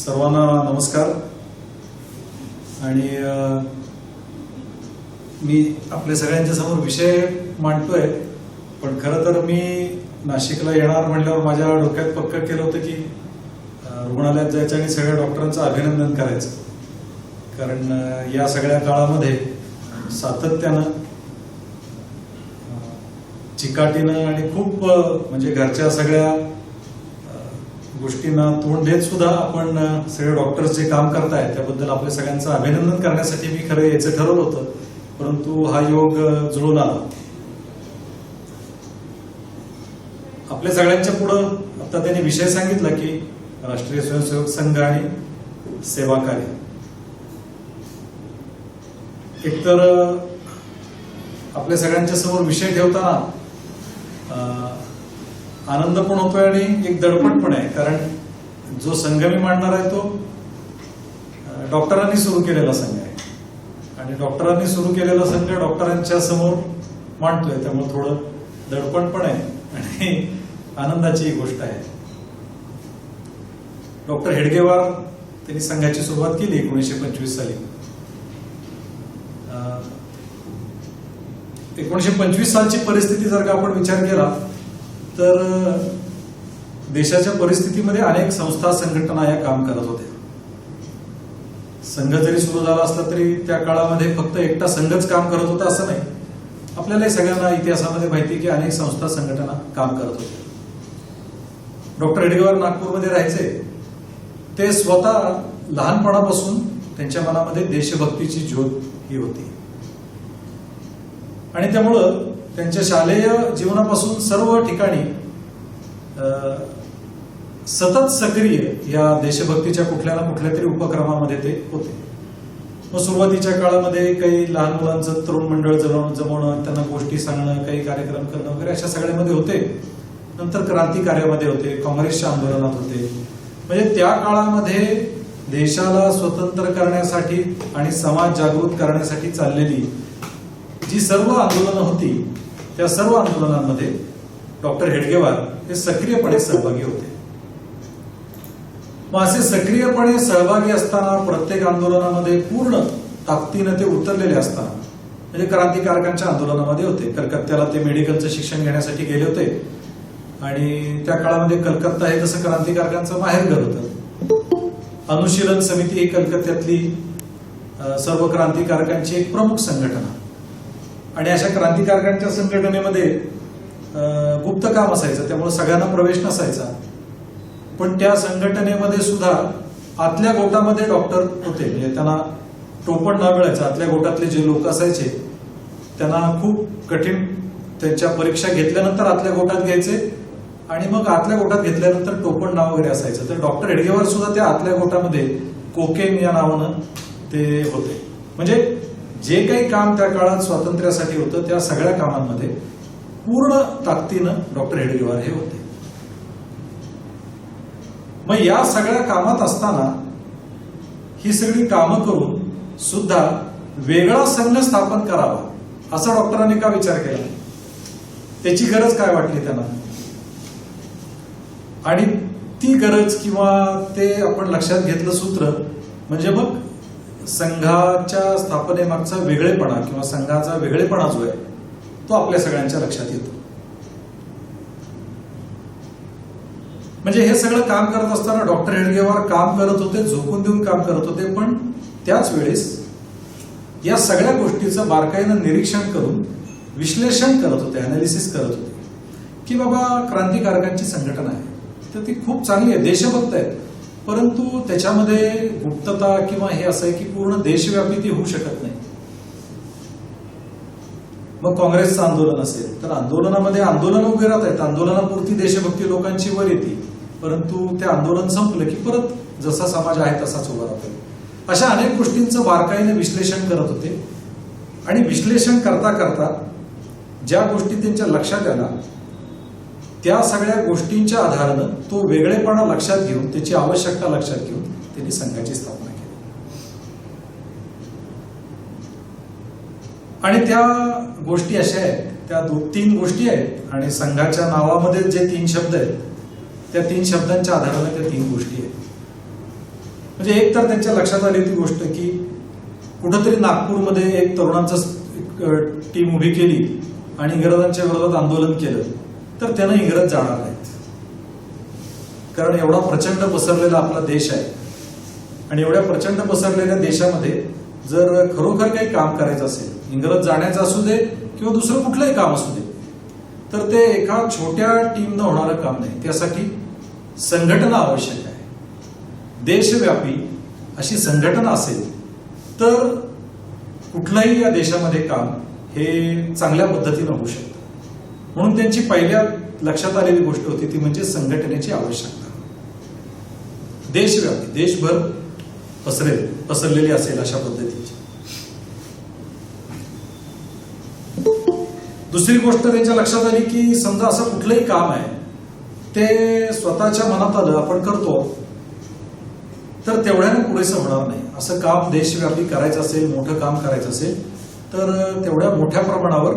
सर्वांना नमस्कार। आणि मी आपल्या सगळ्यांच्या समोर विषय मांडतोय, पण खरं तर मी नाशिकला येणार म्हणल्यावर माझ्या डोक्यात पक्क केलं होतं की रुग्णालयात जायचं आणि सगळ्या डॉक्टरांचं अभिनंदन करायचं, कारण या सगळ्या काळामध्ये सातत्यानं चिकाटीनं आणि खूप म्हणजे घरच्या सगळ्या गोष्टींना तोंड देत सुद्धा आपण सगळे डॉक्टर्स जे काम करतायत त्याबद्दल आपल्या सगळ्यांचं अभिनंदन करण्यासाठी मी खरं यायचं ठरवलं होतं, परंतु हा योग जुळून आला। आपल्या सगळ्यांच्या पुढं आता त्यांनी विषय सांगितला की राष्ट्रीय स्वयंसेवक संघ आणि सेवा कार्य। एकतर आपल्या सगळ्यांच्या समोर विषय ठेवताना आनंद पण होतोय आणि एक दडपण पण आहे, कारण जो संघ मी मांडणार आहे तो डॉक्टरांनी सुरू केलेला संघ आहे आणि डॉक्टरांनी सुरू केलेला संघ डॉक्टरांच्या समोर मांडतोय, त्यामुळे थोडं दडपण पण आहे आणि आनंदाची गोष्ट आहे। डॉक्टर हेडगेवार त्यांनी संघाची सुरुवात केली 1925 साली। 1925 सालची परिस्थिती जर का आपण विचार केला तर देशाच्या परिस्थितीमध्ये अनेक संस्था संघटना या काम करत होत्या। संघ जरी सुरू झाला असला तरी त्या काळामध्ये फक्त एकटा संघच काम करत होता असं नाही, आपल्याला सगळ्यांना इतिहासामध्ये माहिती की अनेक संस्था संघटना काम करत होत्या। डॉक्टर हेडगेवार नागपूरमध्ये राहायचे, ते स्वतः लहानपणापासून त्यांच्या मनामध्ये देशभक्तीची ज्योत ही होती आणि त्यामुळं त्यांच्या शालेय जीवनापासून सर्व ठिकाणी सतत सक्रिय या देशभक्तीच्या कुठल्या ना कुठल्या तरी उपक्रमामध्ये ते होते। मग सुरुवातीच्या काळामध्ये काही लहान मुलांचं तरुण मंडळ जमवणं, त्यांना गोष्टी सांगणं, काही कार्यक्रम करणं वगैरे अशा सगळ्यामध्ये होते। नंतर क्रांती कार्यामध्ये होते, काँग्रेसच्या आंदोलनात होते। म्हणजे त्या काळामध्ये देशाला स्वतंत्र करण्यासाठी आणि समाज जागृत करण्यासाठी चाललेली जी सर्व आंदोलनं होती त्या सर्व आंदोलनांमध्ये डॉक्टर हेडगेवार हे सक्रियपणे सहभागी होते। मग असे सक्रियपणे सहभागी असताना प्रत्येक आंदोलनामध्ये पूर्ण ताकदीनं ते उतरलेले असताना, म्हणजे क्रांतिकारकांच्या आंदोलनामध्ये होते। कलकत्त्याला ते मेडिकलचं शिक्षण घेण्यासाठी गेले होते आणि त्या काळामध्ये कलकत्ता हे जसं क्रांतिकारकांचं माहेरघर होतं। अनुशीलन समिती ही कलकत्त्यातली सर्व क्रांतिकारकांची एक प्रमुख संघटना आणि अशा क्रांतिकारकांच्या संघटनेमध्ये गुप्त काम असायचं, त्यामुळे सगळ्यांना प्रवेश नसायचा। पण त्या संघटनेमध्ये सुद्धा आतल्या गोटामध्ये डॉक्टर होते, म्हणजे त्यांना टोपण नाव मिळायचं। आतल्या गोटातले जे लोक असायचे त्यांना खूप कठीण त्यांच्या परीक्षा घेतल्यानंतर आतल्या गोटात घ्यायचे आणि मग आतल्या गोटात घेतल्यानंतर टोपण नाव वगैरे असायचं। तर डॉक्टर हेडगेवार सुद्धा त्या आतल्या गोटामध्ये कोकेन या नावानं ते होते। म्हणजे जे काही काम त्या काळात स्वातंत्र्यासाठी होतं त्या सगळ्या कामांमध्ये पूर्ण ताकदीनं डॉक्टर हेडगेवार हे होते। मग या सगळ्या कामात असताना ही सगळी कामं करून सुद्धा वेगळा संघ स्थापन करावा असा डॉक्टरांनी का विचार केला, त्याची गरज काय वाटली त्यांना, आणि ती गरज किंवा ते आपण लक्षात घेतलं सूत्र म्हणजे मग संघाच्या स्थापनेमागचा वेगळेपणा किंवा संघाचा वेगळेपणा जो आहे तो आपल्या सगळ्यांच्या लक्षात येतो। म्हणजे हे सगळं काम करत असताना डॉक्टर हेडगेवार काम करत होते, झोकून देऊन काम करत होते, पण त्याच वेळेस या सगळ्या गोष्टीचं बारकाईनं निरीक्षण करून विश्लेषण करत होते, अनालिसिस करत होते की बाबा क्रांतिकारकांची संघटना आहे तर ती खूप चांगली आहे, देशभक्त आहे, परंतु त्याच्यामध्ये गुप्तता किंवा हे असं आहे की पूर्ण देशव्यापी ती होऊ शकत नाही। मग काँग्रेसचं आंदोलन असेल तर आंदोलनामध्ये आंदोलन उभे राहत आहेत, आंदोलनापुरती देशभक्ती लोकांची वर येते, परंतु ते आंदोलन संपलं की परत जसा समाज आहे तसाच उभा राहतो। अशा अनेक गोष्टींचं बारकाईने विश्लेषण करत होते आणि विश्लेषण करता करता ज्या गोष्टी त्यांच्या लक्षात आल्या त्या सगळ्या गोष्टींच्या आधारानं तो वेगळेपणा लक्षात घेऊन, त्याची आवश्यकता लक्षात घेऊन त्यांनी संघाची स्थापना केली। आणि त्या गोष्टी अशा आहेत, त्या 2-3 गोष्टी आहेत आणि संघाच्या नावामध्ये जे 3 शब्द आहेत त्या 3 शब्दांच्या आधाराने त्या 3 गोष्टी आहेत। म्हणजे एक तर त्यांच्या लक्षात आली ती गोष्ट की कुठंतरी नागपूरमध्ये एक तरुणांचं टीम उभी केली आणि इंग्रजांच्या विरोधात आंदोलन केलं तर त्यानं इंग्रज जाणार नाहीत. कारण एवढा प्रचंड पसरलेला आपला देश आहे आणि एवढ्या प्रचंड पसरलेल्या देशामध्ये जर खरोखर काही काम करायचं असेल, इंग्रज जाण्याचं असू दे किंवा दुसरं कुठलंही काम असू दे, तर ते एका छोट्या टीमनं होणारं काम नाही. त्यासाठी संघटना आवश्यक आहे. देशव्यापी अशी संघटना असेल तर कुठलंही या देशामध्ये काम हे चांगल्या पद्धतीनं होऊ शकतं. म्हणून त्यांची पहिल्या लक्षात आलेली गोष्ट होती ती म्हणजे संघटनेची आवश्यकता. देशव्यापी, देशभर पसरलेली असेल अशा पद्धतीची. दुसरी गोष्ट त्यांच्या लक्षात आली की समजा असं कुठलंही काम आहे ते स्वतःच्या मनात आलं आपण करतो तर तेवढ्याने पुरेसं होणार नाही. असं काम देशव्यापी करायचं असेल, मोठं काम करायचं असेल तर तेवढ्या मोठ्या प्रमाणावर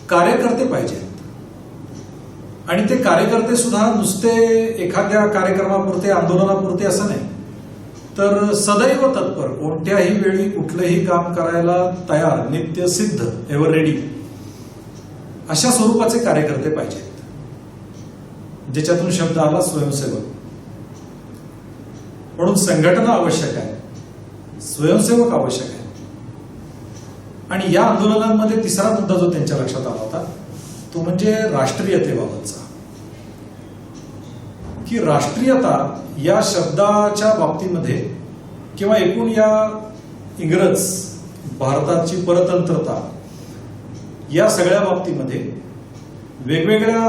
कार्यकर्ते पाहिजेत. आणि ते कार्यकर्ते सुद्धा नुसते एखाद्या कार्यक्रमापुरते, आंदोलनापुरते असं नाही, तर सदैव तत्पर, कोणत्याही वेळी कुठलंही काम करायला तयार, नित्य सिद्ध, एव्हर रेडी अशा स्वरूपाचे कार्यकर्ते पाहिजेत. ज्याच्यातून शब्द आला स्वयंसेवक. म्हणून संघटना आवश्यक आहे, स्वयंसेवक आवश्यक आहे. आणि या आंदोलनांमध्ये तिसरा मुद्दा जो त्यांच्या लक्षात आला होता तो म्हणजे राष्ट्रीयतेबाबतचा. की राष्ट्रीयता या शब्दाच्या बाबतीमध्ये किंवा एकूण या इंग्रज भारताची परतंत्रता या सगळ्या बाबतीमध्ये वेगवेगळ्या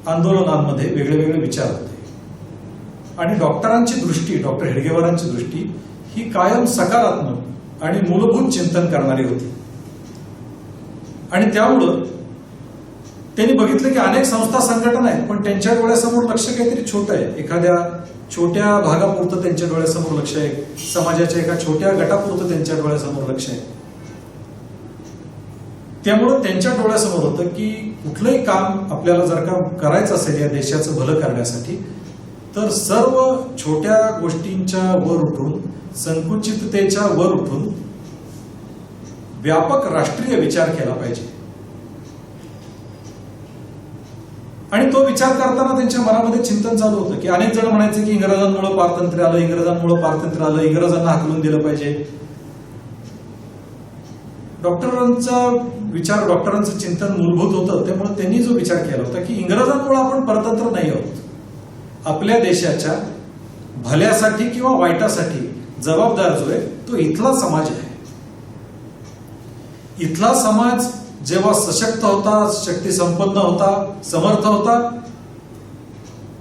आंदोलनांमध्ये वेगळे वेगळे विचार होते. आणि डॉक्टरांची दृष्टी, डॉक्टर हेडगेवारांची दृष्टी ही कायम सकारात्मक आणि मूलभूत चिंतन करणारी होती. आणि त्यामुळं त्यांनी बघितलं की अनेक संस्था, संघटना आहेत पण त्यांच्या डोळ्यासमोर लक्ष काहीतरी छोटं आहे. एखाद्या छोट्या भागापुरतं त्यांच्या डोळ्यासमोर लक्ष आहे, समाजाच्या एका छोट्या गटापुरतं त्यांच्या डोळ्यासमोर लक्ष आहे. त्यामुळं त्यांच्या डोळ्यासमोर होतं की कुठलंही काम आपल्याला जर का करायचं असेल या देशाचं भलं करण्यासाठी तर सर्व छोट्या गोष्टींच्या वर उठून, संकुचिततेच्या वर उठून व्यापक राष्ट्रीय विचार केला पाहिजे. आणि तो विचार करताना त्यांच्या मनामध्ये चिंतन चालू होतं की अनेक जण म्हणायचे की इंग्रजांमुळे पारतंत्र्य आलं, इंग्रजांमुळे पारतंत्र्य आलं, इंग्रजांना हाकलून दिलं पाहिजे. डॉक्टरांचा विचार, डॉक्टरांचं चिंतन मूलभूत होतं. त्यामुळे त्यांनी जो विचार केला होता की इंग्रजांमुळे आपण परतंत्र नाही आहोत, आपल्या देशाच्या भल्यासाठी किंवा वाईटासाठी जबाबदार जो आहे तो इथला समाज आहे. इथला समाज जेव्हा सशक्त होता, शक्ती संपन्न होता, समर्थ होता,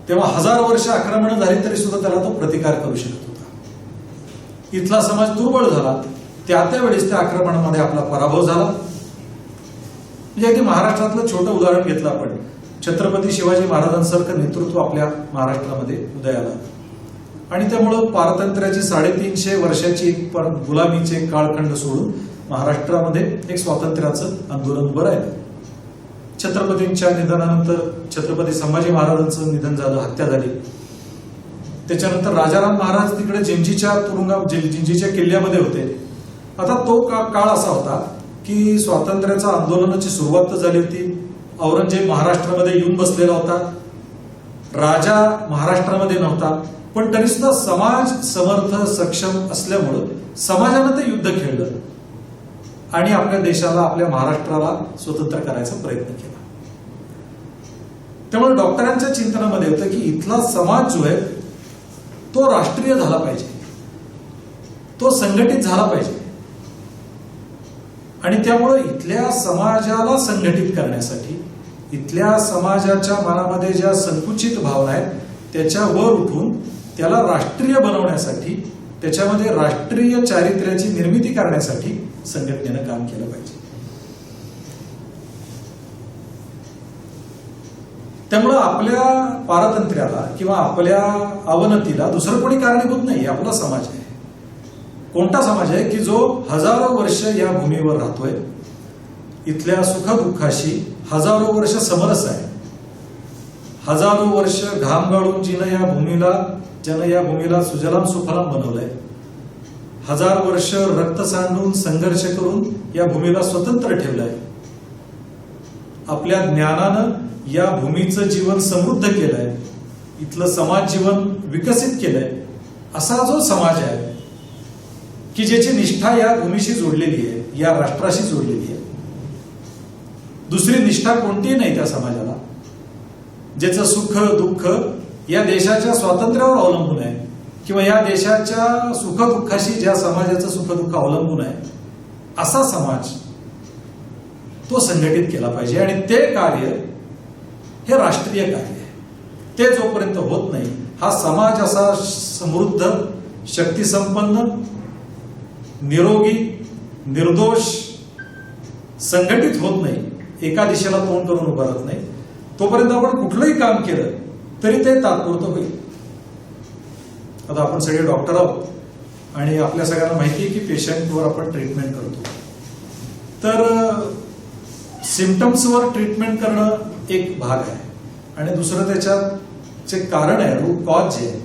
तेव्हा 1000 वर्ष आक्रमण झाली तरी सुद्धा त्याला तो प्रतिकार करू शकत होता. इथला समाज दुर्बळ झाला, त्यावेळेस त्या आक्रमणामध्ये आपला पराभव झाला. म्हणजे अगदी महाराष्ट्रातलं छोटं उदाहरण घेतलं आपण, छत्रपती शिवाजी महाराजांसारखं नेतृत्व आपल्या महाराष्ट्रामध्ये उदयाला. आणि त्यामुळं पारतंत्र्याची 350 वर्षाची गुलामीचे काळखंड सोडून महाराष्ट्रामध्ये एक स्वातंत्र्याचं आंदोलन उभं राहिलं. छत्रपतींच्या निधनानंतर छत्रपती संभाजी महाराजांचं निधन झालं, हत्या झाली. त्याच्यानंतर राजाराम महाराज तिकडे जिंजीच्या किल्ल्यामध्ये होते. आता तो काळ असा होता की स्वातंत्र्याच्या आंदोलनाची सुरुवात झाली होती. औरंगजेब महाराष्ट्रामध्ये येऊन बसलेला होता, राजा महाराष्ट्रामध्ये नव्हता, पण तरी सुद्धा समाज समर्थ, सक्षम असल्यामुळं समाजानं ते युद्ध खेळलं आणि आपल्या देशाला, आपल्या महाराष्ट्राला स्वतंत्र करायचा प्रयत्न केला. त्यामुळे डॉक्टरांच्या चिंतनामध्ये होतं की इथला समाज जो आहे तो राष्ट्रीय झाला पाहिजे, तो संघटित झाला पाहिजे. आणि त्यामुळे इथल्या समाजाला संघटित करण्यासाठी, इथल्या समाजाच्या मनामध्ये ज्या संकुचित भावना आहेत त्याच्यावर उठून त्याला राष्ट्रीय बनवण्यासाठी, त्याच्यामध्ये राष्ट्रीय चारित्र्याची निर्मिती करण्यासाठी संघटनेनं काम केलं पाहिजे. त्यामुळं आपल्या पारतंत्र्याला किंवा आपल्या अवनतीला दुसरं कोणी कारणीभूत नाही, आपला समाज आहे. कोणता समाज आहे की जो हजारो वर्ष या भूमीवर राहतोय, इथल्या सुखदुःखाशी हजारो वर्ष समरस आहे, हजारो वर्ष घाम गाळून ज्यानं या भूमीला सुजलाम सुफलाम बनवलंय, हजार वर्ष रक्त सांडून संघर्ष करून या भूमीला स्वतंत्र ठेवलंय, आपल्या ज्ञानानं या भूमीचं जीवन समृद्ध केलंय, इथलं समाज जीवन विकसित केलंय, असा जो समाज आहे की ज्याची निष्ठा या भूमीशी जोडलेली आहे, या राष्ट्राशी जोडलेली आहे, दुसरी निष्ठा कोणतीही नाही त्या समाजाला, ज्याचं सुख दुःख या देशाच्या स्वातंत्र्यावर अवलंबून आहे किंवा या देशाच्या सुखदुःखाशी ज्या समाजाचं सुखदुःख अवलंबून आहे, असा समाज तो संघटित केला पाहिजे. आणि ते कार्य हे राष्ट्रीय कार्य आहे. ते जोपर्यंत होत नाही, हा समाज असा समृद्ध, शक्तिसंपन्न, निरोगी, निर्दोष, संघटित होत नाही, एका दिशेला तोंड करून उभारत नाही, तोपर्यंत आपण कुठलंही काम केलं तरी ते तात्पुरतं होईल. आता आपण सगळे डॉक्टर आहोत आणि आपल्या सगळ्यांना माहिती आहे की पेशंटवर आपण ट्रीटमेंट करतो. तर सिम्पटम्सवर ट्रीटमेंट करणं एक भाग आहे आणि दुसरं त्याच्यात जे कारण आहे, रूट कॉज जे आहे,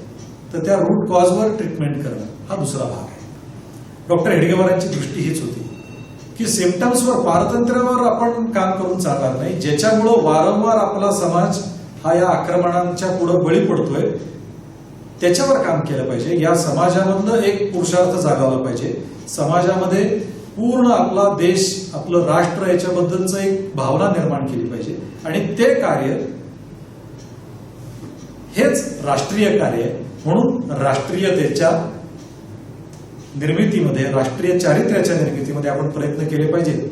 तर त्या रूट कॉजवर ट्रीटमेंट करणं हा दुसरा भाग आहे. डॉक्टर हेडगेवारांची दृष्टी हीच होती की सिम्पटम्सवर, पारतंत्र्यावर आपण काम करून चालणार नाही, ज्याच्यामुळं वारंवार आपला समाज हा या आक्रमणांच्या पुढे बळी पडतोय, त्याच्यावर काम केलं पाहिजे. या समाजामधलं एक पुरुषार्थ जागावला पाहिजे. समाजामध्ये पूर्ण आपला देश, आपलं राष्ट्र याच्याबद्दलचं एक भावना निर्माण केली पाहिजे आणि ते कार्य हेच राष्ट्रीय कार्य आहे. म्हणून राष्ट्रीयतेच्या निर्मितीमध्ये, राष्ट्रीय चारित्र्याच्या निर्मितीमध्ये आपण प्रयत्न केले पाहिजे,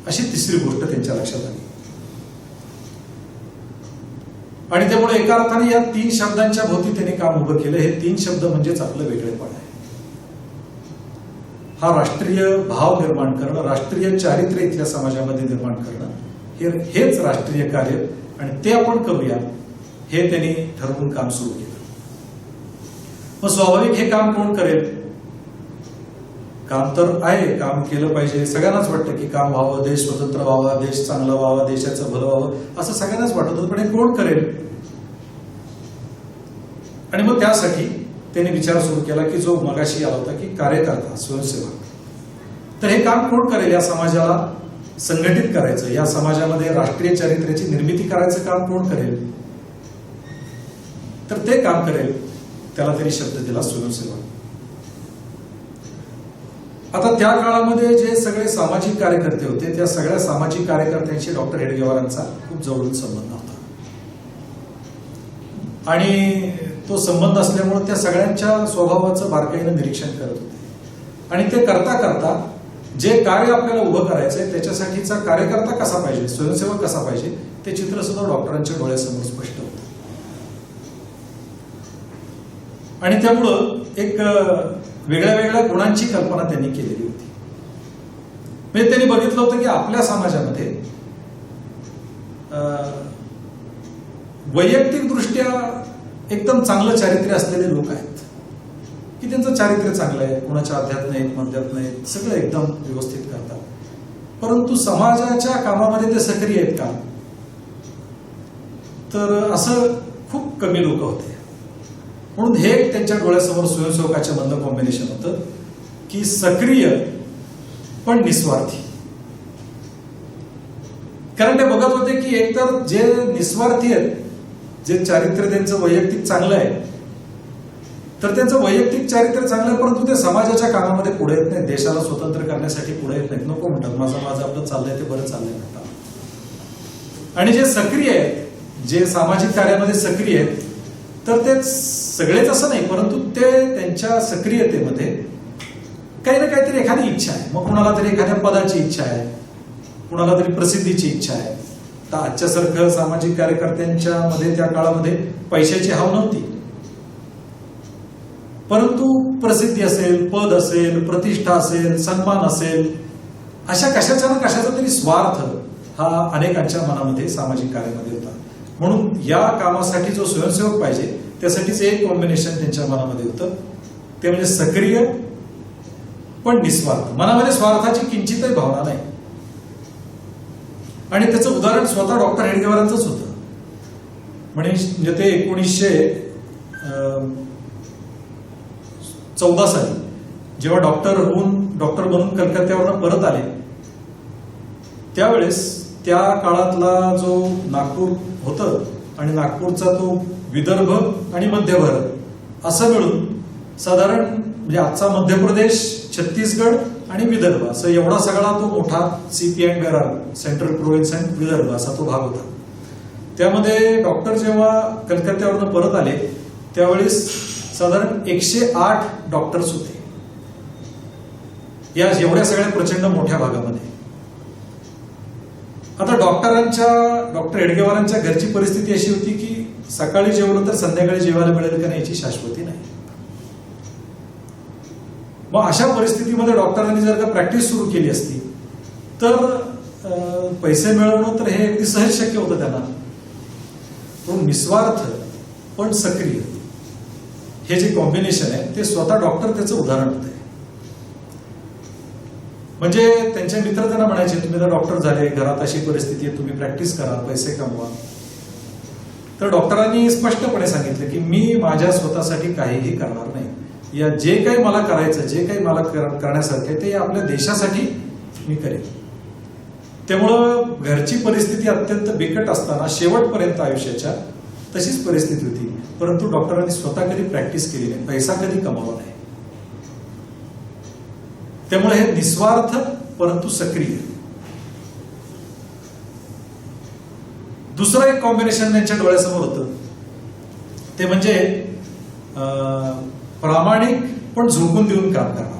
अशी तिसरी गोष्ट त्यांच्या लक्षात आली. आणि त्यामुळे एका अर्थाने या 3 शब्दांच्या भोवती त्यांनी काम उभं केलं. हे 3 शब्द म्हणजेच आपलं वेगळेपण आहे. हा राष्ट्रीय भाव निर्माण करणं, राष्ट्रीय चारित्र्य इथल्या समाजामध्ये निर्माण करणं, हेच राष्ट्रीय कार्य आणि ते आपण करूया, हे त्यांनी ठरवून काम सुरू केलं. मग स्वाभाविक हे काम कोण करेल? काम तर आहे, काम केलं पाहिजे, सगळ्यांनाच वाटतं की काम व्हावं, देश स्वतंत्र व्हावा, देश चांगला व्हावा, देशाचं भलं व्हावं, असं सगळ्यांनाच वाटत होतं. पण हे कोण करेल? आणि मग त्यासाठी त्यांनी विचार सुरू केला की जो मगाशी आला होता की कार्यकर्ता, स्वयंसेवक. तर हे काम कोण करेल? या समाजाला संघटित करायचं, या समाजामध्ये राष्ट्रीय चारित्र्याची निर्मिती करायचं काम कोण करेल? तर ते काम करेल, त्याला त्यांनी शब्द दिला स्वयंसेवक. आता त्या काळामध्ये जे सगळे सामाजिक कार्यकर्ते होते, त्या सगळ्या सामाजिक कार्यकर्त्यांशी डॉक्टर हेडगेवारांचा खूप जवळून संबंध होता आणि तो संबंध असल्यामुळे त्या सगळ्यांच्या स्वभावाचं बारकाईनं निरीक्षण करत होते. आणि ते करता करता जे कार्य आपल्याला उभं करायचंय त्याच्यासाठीचा कार्यकर्ता कसा पाहिजे, स्वयंसेवक कसा पाहिजे, ते चित्र सुद्धा डॉक्टरांच्या डोळ्यासमोर स्पष्ट होतं. आणि त्यामुळं एक वेगळ्या वेगळ्या गुणांची कल्पना त्यांनी केलेली होती. म्हणजे त्यांनी बघितलं होतं की आपल्या समाजामध्ये वैयक्तिक दृष्ट्या एकदम चांगलं चारित्र्य असलेले लोक आहेत की त्यांचं चारित्र्य चांगलं आहे, कुणाच्या अध्यात्म नाहीत, मध्यात्म नाहीत, सगळं एकदम व्यवस्थित करतात, परंतु समाजाच्या कामामध्ये ते सक्रिय आहेत का? तर असं खूप कमी लोक होते. म्हणून हे त्यांच्या डोळ्यासमोर स्वयंसेवकाच्या मधलं कॉम्बिनेशन होतं की सक्रिय पण निस्वार्थी. कारण ते बघत होते की एकतर जे निस्वार्थी आहेत, जे चारित्र्य त्यांचं वैयक्तिक चांगलं आहे, तर त्यांचं वैयक्तिक चारित्र्य चांगलं आहे, परंतु ते समाजाच्या कामामध्ये पुढे येत नाहीत, देशाला स्वतंत्र करण्यासाठी पुढे येत नाहीत. नको म्हणतात, माझं आपलं चाललंय ते बरं चाललंय म्हणतात. आणि जे सक्रिय आहेत, जे सामाजिक कार्यामध्ये सक्रिय आहेत, तर ते सगळेच असं नाही, परंतु ते त्यांच्या सक्रियतेमध्ये काही ना काहीतरी एखादी इच्छा आहे. मग कुणाला तरी एखाद्या पदाची इच्छा आहे, कुणाला तरी प्रसिद्धीची इच्छा आहे. तर आजच्यासारखं सामाजिक कार्यकर्त्यांच्या मध्ये त्या काळामध्ये पैशाची हाव नव्हती, परंतु प्रसिद्धी असेल, पद असेल, प्रतिष्ठा असेल, सन्मान असेल, अशा कशाचा ना कशाचा तरी स्वार्थ हा अनेकांच्या मनामध्ये सामाजिक कार्यामध्ये होता. म्हणून या कामासाठी जो स्वयंसेवक पाहिजे त्यासाठीच एक कॉम्बिनेशन त्यांच्या मनामध्ये होतं, ते म्हणजे सक्रिय पण निस्वार्थ. मनामध्ये स्वार्थाची किंचितही भावना नाही. आणि त्याचं उदाहरण स्वतः डॉक्टर हेडगेवारांचंच होतं. म्हणजे ते 1914 साली जेव्हा डॉक्टर बनून कलकत्त्यावरून परत आले, त्यावेळेस त्या काळातला जो नागपूर होतं आणि नागपूरचा तो विदर्भ आणि मध्य भारत असं मिळून साधारण म्हणजे आजचा मध्य प्रदेश, छत्तीसगड आणि विदर्भ असं एवढा सगळा तो मोठा CP and Berar, central province and Vidarbha असा तो भाग होता. त्यामध्ये डॉक्टर जेव्हा कलकत्त्यावरून परत आले त्यावेळेस साधारण 108 डॉक्टर्स होते या एवढ्या सगळ्या प्रचंड मोठ्या भागामध्ये. आता डॉक्टर हेडगेवारांच्या घरची परिस्थिती अशी होती की सकाळी जेवलं तर संध्याकाळी जेवायला मिळेल का नाही याची शाश्वती नाही. मग अशा परिस्थितीमध्ये डॉक्टरांनी जर का प्रॅक्टिस सुरू केली असती तर पैसे मिळवणं तर हे अगदी सहज शक्य होतं त्यांना. तो निस्वार्थ पण सक्रिय हे जे कॉम्बिनेशन आहे ते स्वतः डॉक्टर त्याचं उदाहरण होते. म्हणजे त्यांचे मित्र त्यांना म्हणायचे, तुम्ही तर डॉक्टर झाले, घरात अशी परिस्थिती आहे, तुम्ही प्रॅक्टिस करा, पैसे कमवा. तर डॉक्टरांनी स्पष्टपणे सांगितलं की मी माझ्या स्वतःसाठी काहीही करणार नाही. या जे काही मला करायचं, जे काही मला करण्यासारखं ते आपल्या देशासाठी मी करेन. त्यामुळं घरची परिस्थिती अत्यंत बिकट असताना शेवटपर्यंत आयुष्याच्या तशीच परिस्थिती होती, परंतु डॉक्टरांनी स्वतः कधी प्रॅक्टिस केली नाही, पैसा कधी कमावला नाही. त्यामुळे हे निस्वार्थ परंतु सक्रिय. दुसरं एक कॉम्बिनेशन त्यांच्या डोळ्यासमोर होतं ते म्हणजे प्रामाणिक पण झोकून देऊन काम करणार.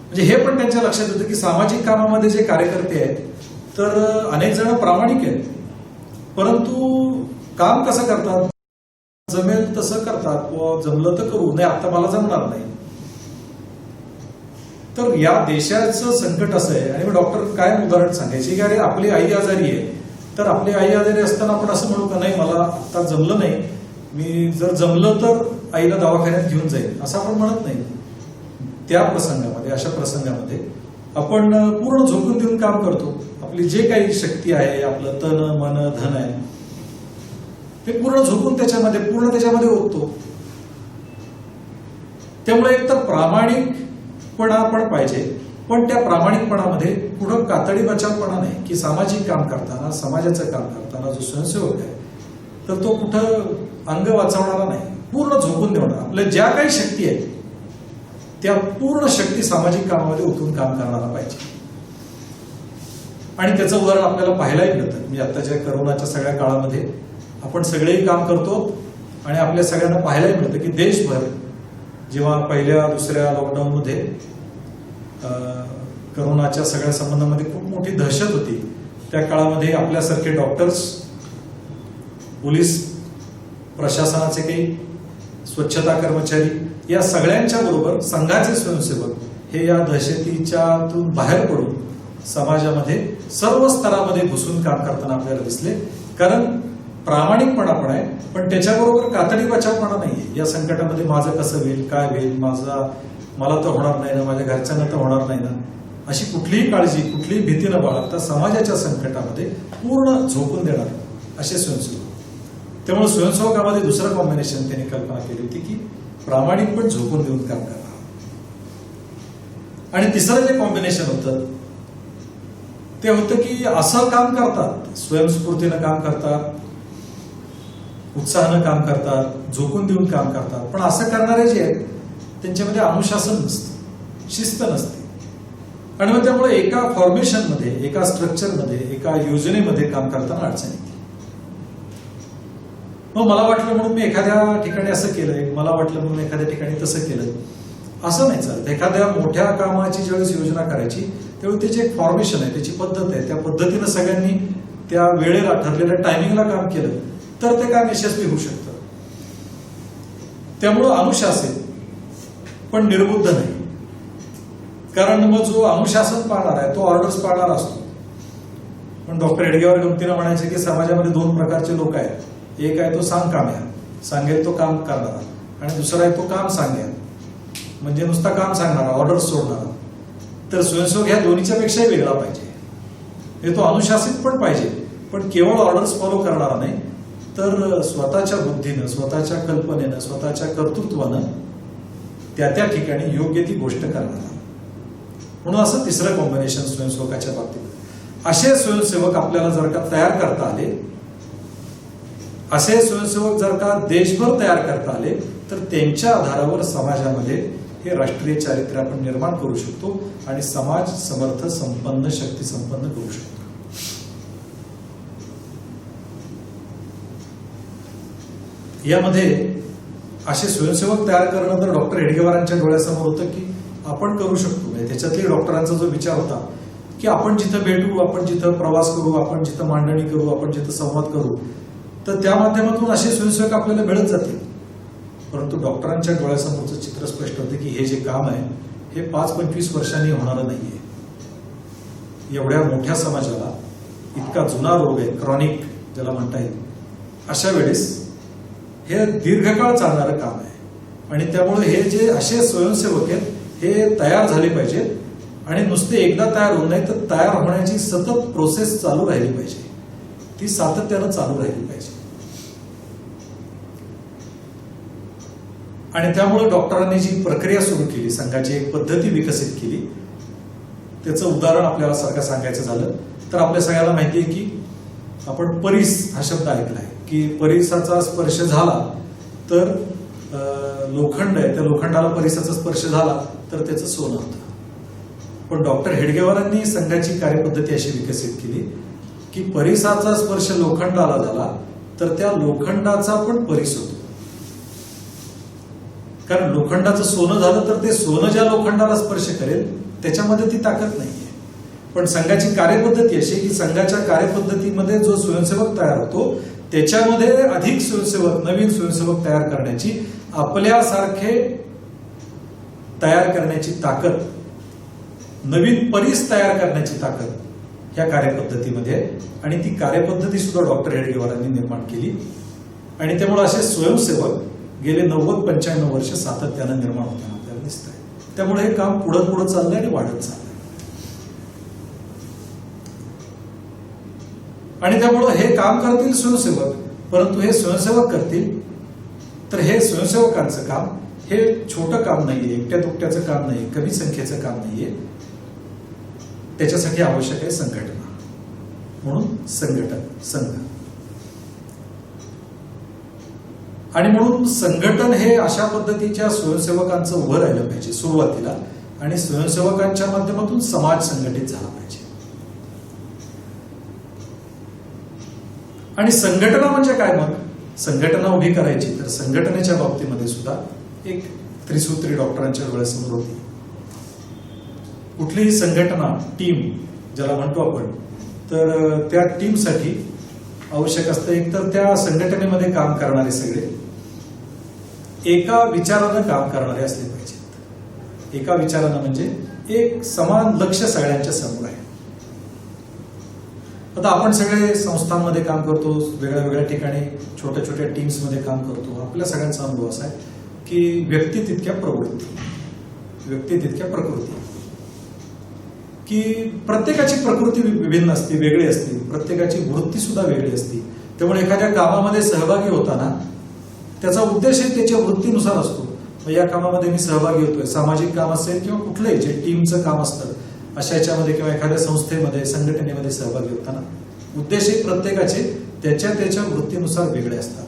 म्हणजे हे पण त्यांच्या लक्षात होतं की सामाजिक कामामध्ये जे कार्यकर्ते आहेत तर अनेक जण प्रामाणिक आहेत, परंतु काम कसं करतात, जमेल तसं करतात, जमलं तर करू, नाही आता मला जमणार नाही. तर या देशाचं संकट असं आहे. आणि डॉक्टर काय उदाहरण सांगायचे की अरे आपली आई आजारी आहे, तर आपली आई आजारी असताना आपण असं म्हणू का नाही मला आता जमलं नाही, मी जर जमलं तर आईला दवाखान्यात घेऊन जाईल, असं आपण म्हणत नाही. त्या प्रसंगामध्ये, अशा प्रसंगामध्ये आपण पूर्ण झोकून देऊन काम करतो. आपली जे काही शक्ती आहे, आपलं तन मन धन आहे ते पूर्ण झोकून त्याच्यामध्ये ओततो. त्यामुळे एकतर प्रामाणिकपणा पण पाहिजे, पण त्या प्रामाणिकपणामध्ये पुढं कातडी बचावपणा नाही की सामाजिक काम करताना, समाजाचं काम करताना जो स्वयंसेवक आहे तर तो कुठं अंग वाचवणारा नाही, पूर्ण झोकून देणार. आपल्या ज्या काही शक्ती आहेत त्या पूर्ण शक्ती सामाजिक कामामध्ये ओतून काम करणारा पाहिजे. आणि त्याचं उदाहरण आपल्याला पाहायलाही मिळतं. म्हणजे आताच्या करोनाच्या सगळ्या काळामध्ये आपण सगळेही काम करतो आणि आपल्या सगळ्यांना पाहायलाही मिळतं की देशभर जेव्हा पहिल्या दुसऱ्या लॉकडाऊनमध्ये करोनाच्या सगळ्या संबंधामध्ये खूप मोठी दहशत होती, त्या काळामध्ये आपल्यासारखे डॉक्टर्स, पोलीस, प्रशासनाचे काही स्वच्छता कर्मचारी या सगळ्यांच्या बरोबर संघाचे स्वयंसेवक हे या दहशतीच्यातून बाहेर पडून समाजामध्ये सर्व स्तरामध्ये घुसून काम करताना आपल्याला दिसले. कारण प्रामाणिकपणा पण आहे, पण त्याच्याबरोबर कातडी बचावपणा नाहीये. या संकटामध्ये माझं कसं होईल, काय होईल, मला तर होणार नाही ना, माझ्या घरच्यांना तर होणार नाही ना, अशी कुठलीही काळजी, कुठलीही भीती न बाळगता समाजाच्या संकटामध्ये पूर्ण झोकून देणार असे स्वयंसेवक. त्यामुळे स्वयंसेवकामध्ये दुसरं कॉम्बिनेशन त्यांनी कल्पना केली होती की प्रामाणिक पण झोकून देऊन काम करणार. आणि तिसरं जे कॉम्बिनेशन होतं ते होतं की असं काम करतात, स्वयंस्फूर्तीनं काम करतात, उत्साहानं काम करतात, झोकून देऊन काम करतात, पण असं करणारे जे आहेत त्यांच्यामध्ये अनुशासन नसतं, शिस्त नसते. आणि मग त्यामुळे एका फॉर्मेशनमध्ये, एका स्ट्रक्चरमध्ये, एका योजनेमध्ये काम करताना अडचण येते. मग मला वाटलं म्हणून मी एखाद्या ठिकाणी असं केलंय, मला वाटलं म्हणून एखाद्या ठिकाणी तसं केलंय, असं नाही चालत. एखाद्या मोठ्या कामाची ज्यावेळेस योजना करायची त्यावेळी त्याची एक फॉर्मेशन आहे, त्याची पद्धत आहे, त्या पद्धतीनं सगळ्यांनी त्या वेळेला, ठरलेल्या टायमिंगला काम केलं तर ते काम यशस्वी होऊ शकतं. त्यामुळं अनुशासन पण निर्बुद्ध नाही. कारण मग जो अनुशासन पाळणार आहे तो ऑर्डर्स पाळणार असतो. पण डॉक्टर हेडगेवार गमतीनं म्हणायचे की समाजामध्ये दोन प्रकारचे लोक आहेत. एक आहे तो सांग काम या, सांगेल तो काम करणारा, आणि दुसरा आहे तो काम सांग्या, म्हणजे नुसता काम सांगणारा, ऑर्डर सोडणारा. तर स्वयंसेवक ह्या दोन्हीच्या पेक्षाही वेगळा पाहिजे. तो अनुशासित पण पाहिजे, पण केवळ ऑर्डर्स फॉलो करणारा नाही, तर स्वतःच्या बुद्धीनं, स्वतःच्या कल्पनेनं, स्वतःच्या कर्तृत्वानं त्या ठिकाणी योग्य ती गोष्ट करणारा. म्हणून असं तिसरं कॉम्बिनेशन स्वयंसेवकाच्या बाबतीत. असे स्वयंसेवक आपल्याला जर का तयार करता आले, असे स्वयंसेवक जर का देशभर तयार करता आले, तर त्यांच्या आधारावर समाजामध्ये हे राष्ट्रीय चारित्र्य आपण निर्माण करू शकतो आणि समाज समर्थ, संपन्न, शक्ती संपन्न करू शकतो. यामध्ये असे स्वयंसेवक तयार करणं तर डॉक्टर हेडगेवारांच्या डोळ्यासमोर होतं की आपण करू शकतो. म्हणजे त्याच्यातही डॉक्टरांचा जो विचार होता की आपण जिथं भेटू, आपण जिथं प्रवास करू, आपण जिथं मांडणी करू, आपण जिथं संवाद करू, तर त्या माध्यमातून असे स्वयंसेवक आपल्याला मिळत जातील. परंतु डॉक्टरांच्या डोळ्यासमोरचं चित्र स्पष्ट होतं की हे जे काम आहे हे 5-25 वर्षांनी होणारं नाहीये. एवढ्या मोठ्या समाजाला इतका जुना रोग आहे, क्रॉनिक ज्याला म्हणता येईल, अशा वेळेस हे दीर्घकाळ चालणारं काम आहे. आणि त्यामुळे हे जे असे स्वयंसेवक आहेत हे तयार झाले पाहिजेत आणि नुसते एकदा तयार होऊ नये, तर तयार होण्याची सतत प्रोसेस चालू राहिली पाहिजे, ती सातत्यानं चालू राहिली पाहिजे. आणि त्यामुळे डॉक्टरांनी जी प्रक्रिया सुरू केली, संघाची एक पद्धती विकसित केली, त्याचं उदाहरण आपल्याला सारखं सांगायचं झालं तर आपल्या सगळ्याला माहिती आहे की आपण परीस हा शब्द ऐकलाय की परीसाचा स्पर्श झाला तर लोखंड आहे, त्या लोखंडाला परीसाचा स्पर्श झाला तर त्याचं सोनं होतं. पण डॉक्टर हेडगेवारांनी संघाची कार्यपद्धती अशी विकसित केली की परीसाचा स्पर्श लोखंडाला झाला तर त्या लोखंडाचा पण परीस होतो. कारण लोखंडाचं सोनं झालं तर ते सोनं ज्या लोखंडाला स्पर्श करेल त्याच्यामध्ये ती ताकद नाहीये. पण संघाची कार्यपद्धती अशी की संघाच्या कार्यपद्धतीमध्ये जो स्वयंसेवक तयार होतो त्याच्यामध्ये अधिक स्वयंसेवक, नवीन स्वयंसेवक तयार करण्याची, आपल्यासारखे तयार करण्याची ताकद, नवीन परीस तयार करण्याची ताकद ह्या कार्यपद्धतीमध्ये आहे. आणि ती कार्यपद्धती सुद्धा डॉक्टर हेडगेवारांनी निर्माण केली. आणि त्यामुळे असे स्वयंसेवक गेले 90-95 वर्ष सातत्यानं निर्माण होताना आपल्याला दिसत आहे. त्यामुळे हे काम पुढं चाललंय आणि वाढत चाललंय. आणि त्यामुळं हे काम करतील स्वयंसेवक, परंतु हे स्वयंसेवक करतील तर हे स्वयंसेवकांचं काम हे छोटं काम नाहीये, एकट्या दुकट्याचं काम नाहीये, कमी संख्येचं काम नाहीये. त्याच्यासाठी आवश्यक आहे संघटना, म्हणून संघटन, संघ. आणि म्हणून संघटन हे अशा पद्धतीच्या स्वयंसेवकांचं उभं राहिलं पाहिजे सुरुवातीला, आणि स्वयंसेवकांच्या माध्यमातून समाज संघटित झाला पाहिजे. आणि संघटना म्हणजे काय? मग संघटना उभी करायची तर संघटनेच्या बाबतीमध्ये सुद्धा एक त्रिसूत्री डॉक्टरांच्या डोळ्यासमोर होती. कुठलीही संघटना, टीम ज्याला म्हणतो आपण, तर त्या टीमसाठी आवश्यक असतं एक तर त्या संघटनेमध्ये काम करणारे सगळे एका विचारानं काम करणारे असले पाहिजेत. एका विचारानं म्हणजे एक समान लक्ष सगळ्यांच्या समोर आहे. आता आपण सगळे संस्थांमध्ये काम करतो, वेगळ्या वेगळ्या ठिकाणी छोट्या छोट्या टीम्स मध्ये काम करतो. आपल्या सगळ्यांचा अनुभव असा आहे की व्यक्ती तितक्या प्रवृत्ती, व्यक्ती तितक्या प्रकृती, की प्रत्येकाची प्रकृती विभिन्न असते, वेगळी असते, प्रत्येकाची वृत्ती सुद्धा वेगळी असते. त्यामुळे एखाद्या कामामध्ये सहभागी होताना त्याचा उद्देश त्याच्या वृत्तीनुसार असतो. या कामामध्ये मी सहभागी होतोय, सामाजिक काम असेल किंवा कुठलंही जे टीमचं काम असतं अशा याच्यामध्ये, किंवा एखाद्या संस्थेमध्ये, संघटनेमध्ये सहभागी होताना उद्देश प्रत्येकाचे त्याच्या वृत्तीनुसार वेगळे असतात.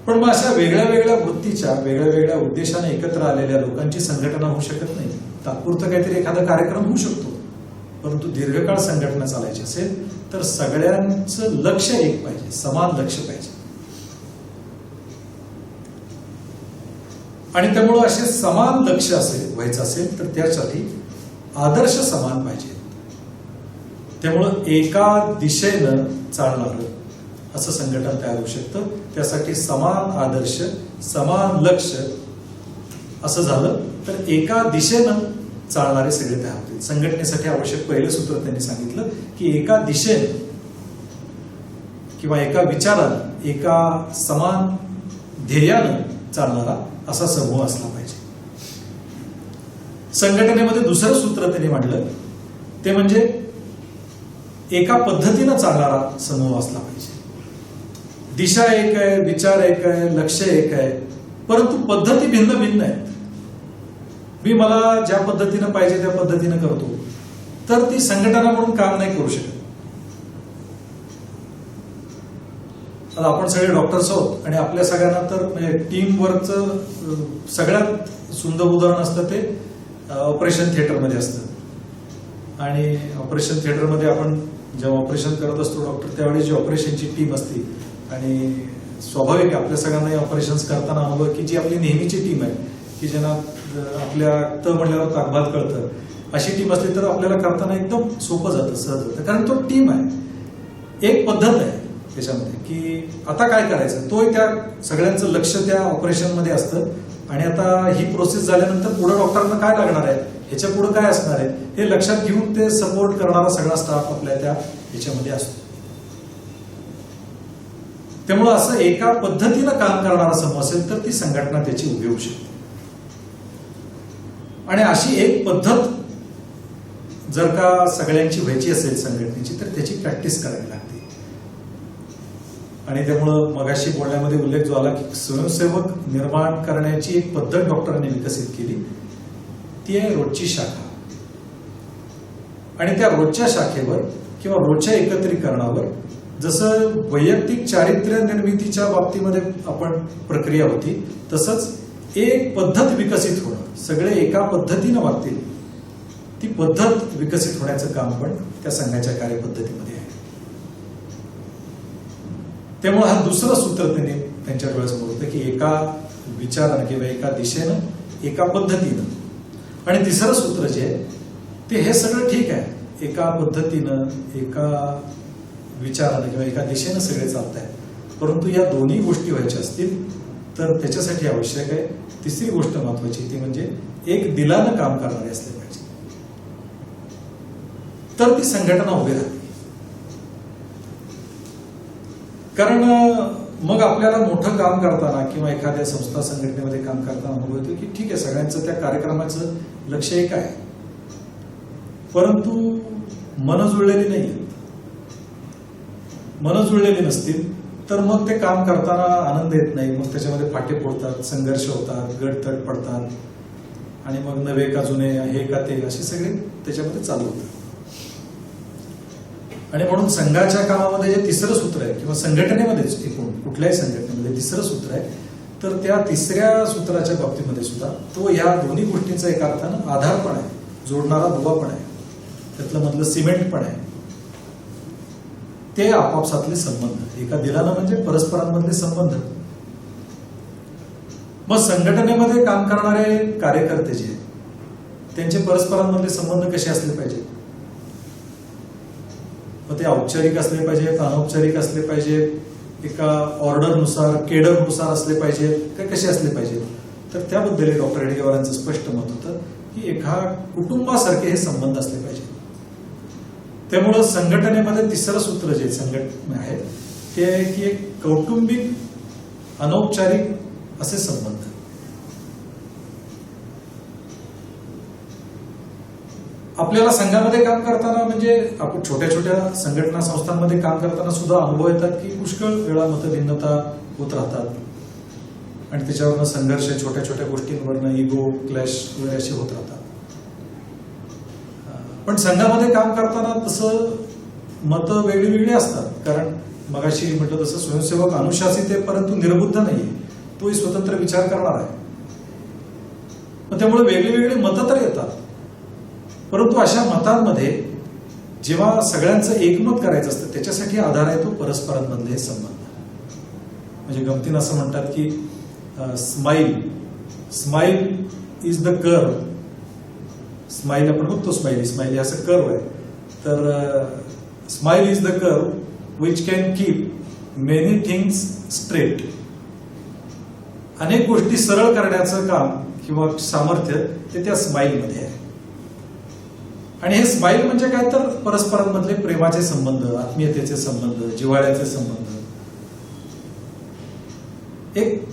पण मग अशा वेगळ्या वेगळ्या वृत्तीच्या, वेगळ्या वेगळ्या उद्देशाने एकत्र आलेल्या लोकांची संघटना होऊ शकत नाही. तात्पुरतं काहीतरी एखादा कार्यक्रम होऊ शकतो, परंतु दीर्घकाळ संघटना चालायची असेल तर सगळ्यांचं लक्ष एक पाहिजे, समान लक्ष पाहिजे. आणि त्यामुळे असे समान लक्ष व्हायचं असेल तर त्यासाठी आदर्श समान पाहिजे. त्यामुळं एका दिशेनं चालणारं असं संघटन तयार होऊ शकतं. त्यासाठी समान आदर्श, समान लक्ष असं झालं तर एका दिशेनं चालणारे सगळे तयार होतील. संघटनेसाठी आवश्यक पहिलं सूत्र त्यांनी सांगितलं की एका दिशेनं किंवा एका विचारानं, एका समान ध्येयानं चालणारा असा समूह असला पाहिजे. संघटनेमध्ये दुसरं सूत्र त्यांनी मांडलं ते म्हणजे एका पद्धतीनं चालणारा समूह असला पाहिजे. दिशा एक आहे, विचार एक आहे, लक्ष एक आहे, परंतु पद्धती भिन्न भिन्न आहेत. मी मला ज्या पद्धतीनं पाहिजे त्या पद्धतीनं करतो, तर ती संघटना म्हणून काम नाही करू शकत. आता आपण सगळे डॉक्टर्स आहोत आणि आपल्या सगळ्यांना तर टीम वर्कचं सगळ्यात सुंदर उदाहरण असतं ते ऑपरेशन थिएटरमध्ये असतं. आणि ऑपरेशन थिएटरमध्ये आपण जेव्हा ऑपरेशन करत असतो डॉक्टर, त्यावेळी जी ऑपरेशनची टीम असते आणि स्वाभाविक आपल्या सगळ्यांना ऑपरेशन्स करताना अनुभव की जी आपली नेहमीची टीम आहे की ज्यांना आपल्या त म्हणल्यावर ताकभात कळतं, अशी टीम असली तर आपल्याला करताना एकदम सोपं जातं, सहज जातं. कारण तो टीम आहे, एक पद्धत आहे त्याच्यामध्ये की आता काय करायचं. तो त्या सगळ्यांचं लक्ष त्या ऑपरेशनमध्ये असतं आणि आता ही प्रोसेस झाल्यानंतर पुढे डॉक्टरांना काय लागणार आहे, ह्याच्या पुढे काय असणार आहे, हे लक्षात घेऊन ते सपोर्ट करणारा सगळा स्टाफ आपल्या त्या ह्याच्यामध्ये असतो. त्यामुळे असं एका पद्धतीनं काम करणारा समूह असेल तर ती संघटना त्याची उभी होऊ शकते. आणि अशी एक पद्धत जर का सगळ्यांची व्हायची असेल संघटनेची, तर त्याची प्रॅक्टिस करावी लागते. आणि त्यामुळं मगाशी बोलण्यामध्ये उल्लेख जो आला की स्वयंसेवक निर्माण करण्याची एक पद्धत डॉक्टरांनी विकसित केली, ती आहे रोजची शाखा. आणि त्या रोजच्या शाखेवर किंवा रोजच्या एकत्रीकरणावर जसं वैयक्तिक चारित्र्य निर्मितीच्या बाबतीमध्ये आपण प्रक्रिया होती, तसंच एक पद्धत विकसित होणं, सगळे एका पद्धतीनं वागतील, ती पद्धत विकसित होण्याचं काम पण त्या संघाच्या कार्यपद्धतीमध्ये आहे. त्यामुळे हा दुसरं सूत्र त्यांनी त्यांच्या डोळ्यासमोर होतं की एका विचारानं किंवा एका दिशेनं, एका पद्धतीनं. आणि तिसरं सूत्र जे आहे ते हे सगळं ठीक आहे, एका पद्धतीनं, एका विचारानं किंवा एका दिशेनं सगळे चालत आहे, परंतु या दोन्ही गोष्टी व्हायच्या असतील तर त्याच्यासाठी आवश्यक आहे तिसरी गोष्ट महत्वाची, ती म्हणजे एक दिलानं काम करणारे असले पाहिजे, तर ती संघटना उभी राहते. कारण मग आपल्याला मोठं काम करताना किंवा एखाद्या संस्था संघटनेमध्ये काम करताना अनुभव येतो की ठीक आहे, सगळ्यांचं त्या कार्यक्रमाचं लक्ष एक आहे, परंतु मन जुळलेली नाही. मन जुळलेली नसतील तर मग ते काम करताना आनंद येत नाही, मग त्याच्यामध्ये फाटे फोडतात, संघर्ष होतात, गटतट पडतात आणि मग नवे का जुने, हे का ते, असे सगळे त्याच्यामध्ये चालू होतात. आणि म्हणून संघाच्या कामामध्ये जे तिसरं सूत्र आहे किंवा संघटनेमध्येच एकूण कुठल्याही संघटनेमध्ये तिसरं सूत्र आहे, तर त्या तिसऱ्या सूत्राच्या बाबतीमध्ये सुद्धा तो या दोन्ही गोष्टींचा एका अर्थानं आधार पण आहे, जोडणारा दुवा पण आहे, त्यातलं मधलं सिमेंट पण आहे, ते आपापसातले संबंध. एका दिलानं म्हणजे परस्परांमधले संबंध. मग संघटनेमध्ये काम करणारे कार्यकर्ते जे आहेत त्यांचे परस्परांमधले संबंध कसे असले पाहिजे. मग ते औपचारिक असले पाहिजेत, अनौपचारिक असले पाहिजेत, एका ऑर्डरनुसार, केडरनुसार असले पाहिजेत, काय कसे असले पाहिजेत. तर त्याबद्दल डॉक्टर हेडगेवारांचं स्पष्ट मत होतं की एका कुटुंबासारखे हे संबंध असले पाहिजेत. त्यामुळं संघटनेमध्ये तिसरं सूत्र जे संघटना आहे ते आहे की एक कौटुंबिक, अनौपचारिक असे संबंध. आपल्याला संघामध्ये काम करताना म्हणजे आपण छोट्या छोट्या संघटना संस्थांमध्ये काम करताना सुद्धा अनुभव येतात की पुष्कळ वेळा मतभिन्नता होत राहतात आणि त्याच्यावरनं संघर्ष, छोट्या छोट्या गोष्टींवरनं इगो क्लॅश वगैरे असे होत राहतात. पण संघामध्ये काम करताना तसं मतं वेगळी वेगळी असतात. कारण मगाशी म्हटलं तसं स्वयंसेवक अनुशासित आहे परंतु निर्बुद्ध नाहीये, तोही स्वतंत्र विचार करणार आहे. मग त्यामुळे वेगळी वेगळी मतं तर येतात, परंतु अशा मतांमध्ये जेव्हा सगळ्यांचं एकमत करायचं असतं त्याच्यासाठी आधार आहे तो परस्परांमधले हे संबंध. म्हणजे गमतीनं असं म्हणतात की smile is the curve. Smile आपण बघतो, स्माइली असं कर्व आहे. तर smile is the curve which can keep many things straight. अनेक गोष्टी सरळ करण्याचं काम किंवा सामर्थ्य ते त्या स्माइलमध्ये आहे. आणि हे स्माइल म्हणजे काय तर परस्परांमधले प्रेमाचे संबंध, आत्मीयतेचे संबंध, जिव्हाळ्याचे संबंध.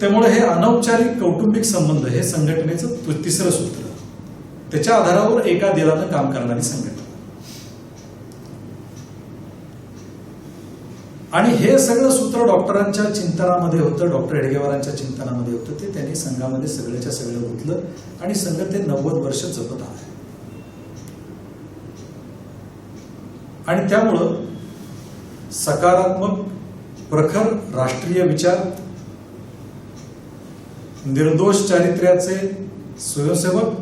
त्यामुळे हे अनौपचारिक कौटुंबिक संबंध हे संघटनेचं तिसरं सूत्र. त्याच्या आधारावर एका दिलानं काम करणारी संघटना. आणि हे सगळं सूत्र डॉक्टरांच्या चिंतनामध्ये होतं, डॉक्टर हेडगेवारांच्या चिंतनामध्ये होतं. ते त्यांनी संघामध्ये सगळ्याच्या सगळं गुंतलं आणि संघ ते 90 वर्ष जपत आला. आणि त्यामुळं सकारात्मक प्रखर राष्ट्रीय विचार, निर्दोष चारित्र्याचे स्वयंसेवक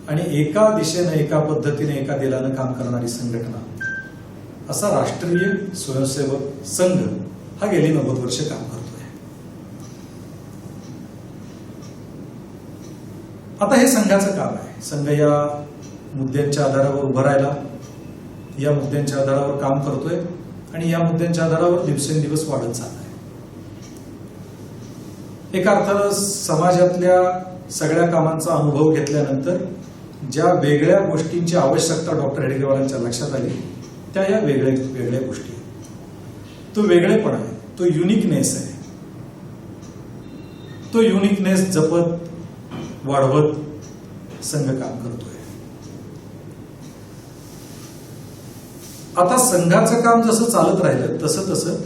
आणि एका दिशेनं, एका पद्धतीने, एका दिलानं काम करणारी संघटना, असा राष्ट्रीय स्वयंसेवक संघ हा गेली 90 वर्ष काम करतोय. आता हे संघाचं काम आहे. संघ या मुद्द्यांच्या आधारावर उभं राहायला, या मुद्द्यांच्या आधारावर काम करतोय आणि या मुद्द्यांच्या आधारावर दिवसेंदिवस वाढत चाललाय. एका अर्थानं समाजातल्या सगळ्या कामांचा अनुभव घेतल्यानंतर ज्या वेगळ्या गोष्टींची आवश्यकता डॉक्टर हेडगेवारांच्या लक्षात आली, त्या या वेगळ्या गोष्टी आहेत. तो वेगळेपण आहे, तो युनिकनेस आहे. तो युनिकनेस जपत वाढवत संघ काम करतोय. आता संघाचं काम जसं चालत राहिलं तसं तसं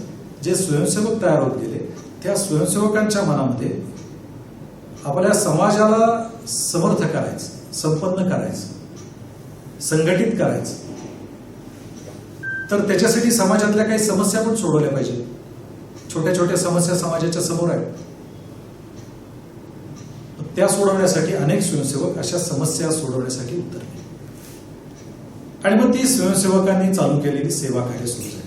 जे स्वयंसेवक तयार होत गेले, त्या स्वयंसेवकांच्या मनामध्ये आपल्या समाजाला समर्थ करायचं, संपन्न करायचं, संघटित करायचं, तर त्याच्यासाठी समाजातल्या काही समस्या पण सोडवल्या पाहिजे. छोट्या छोट्या समस्या समाजाच्या समोर आहेत. त्या सोडवण्यासाठी अनेक स्वयंसेवक अशा समस्या सोडवण्यासाठी उतरले आणि मग ती स्वयंसेवकांनी चालू केलेली सेवा कार्य सुरू झाली.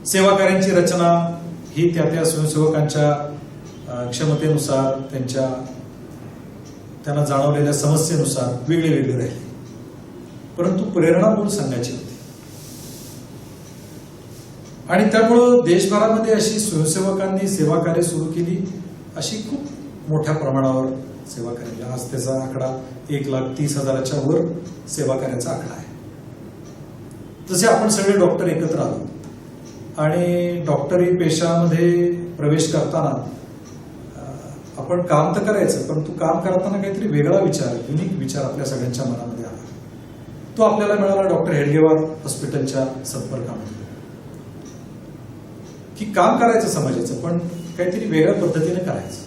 सेवा कार्यांची रचना ही त्या स्वयंसेवकांच्या क्षमतेनुसार, त्यांना जाणवलेल्या समस्येनुसार वेगळी वेगळी राहिली, परंतु प्रेरणा मूळ संघाची होती. आणि त्यामुळं देशभरामध्ये अशी स्वयंसेवकांनी सेवा कार्य सुरू केली, अशी खूप मोठ्या प्रमाणावर सेवा कार्य. आज त्याचा आकडा 1,30,000च्या वर सेवा कार्याचा आकडा आहे. जसे आपण सगळे डॉक्टर एकत्र आलो आणि डॉक्टरी पेशामध्ये प्रवेश करताना आपण काम तर करायचं, परंतु काम करताना काहीतरी वेगळा विचार, युनिक विचार आपल्या सगळ्यांच्या मनामध्ये आला. तो आपल्याला मिळाला डॉक्टर हेडगेवार हॉस्पिटलच्या संपर्कामध्ये, की काम करायचं समाजाचं, पण काहीतरी वेगळ्या पद्धतीने करायचं.